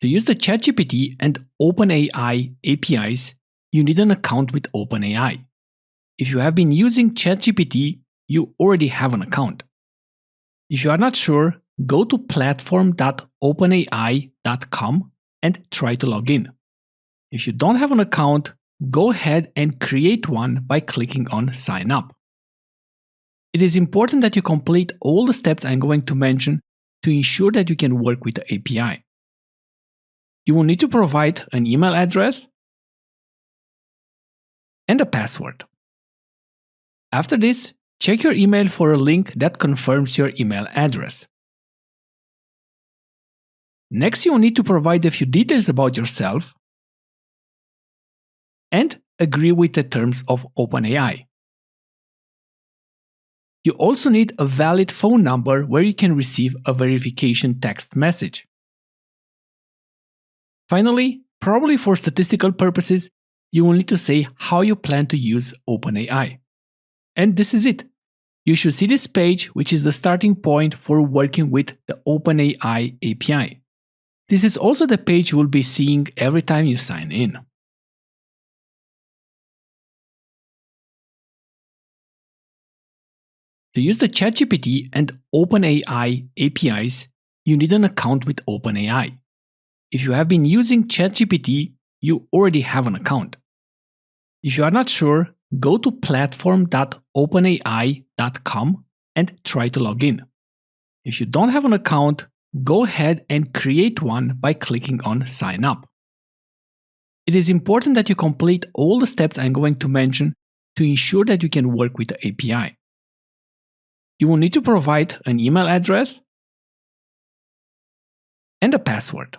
To use the ChatGPT and OpenAI APIs, you need an account with OpenAI. If you have been using ChatGPT, you already have an account. If you are not sure, go to platform.openai.com and try to log in. If you don't have an account, go ahead and create one by clicking on Sign Up. It is important that you complete all the steps I'm going to mention to ensure that you can work with the API. You will need to provide an email address and a password. After this, check your email for a link that confirms your email address. Next, you will need to provide a few details about yourself and agree with the terms of OpenAI. You also need a valid phone number where you can receive a verification text message. Finally, probably for statistical purposes, you will need to say how you plan to use OpenAI. And this is it. You should see this page, which is the starting point for working with the OpenAI API. This is also the page you will be seeing every time you sign in. To use the ChatGPT and OpenAI APIs, you need an account with OpenAI. If you have been using ChatGPT, you already have an account. If you are not sure, go to platform.openai.com and try to log in. If you don't have an account, go ahead and create one by clicking on Sign Up. It is important that you complete all the steps I'm going to mention to ensure that you can work with the API. You will need to provide an email address and a password.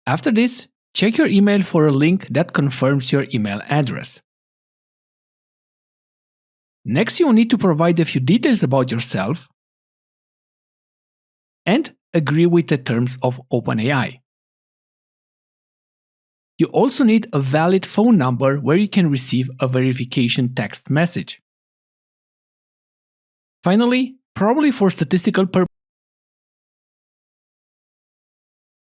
After this, check your email for a link that confirms your email address. Next, you will need to provide a few details about yourself and agree with the terms of OpenAI. You also need a valid phone number where you can receive a verification text message. Finally, probably for statistical purposes,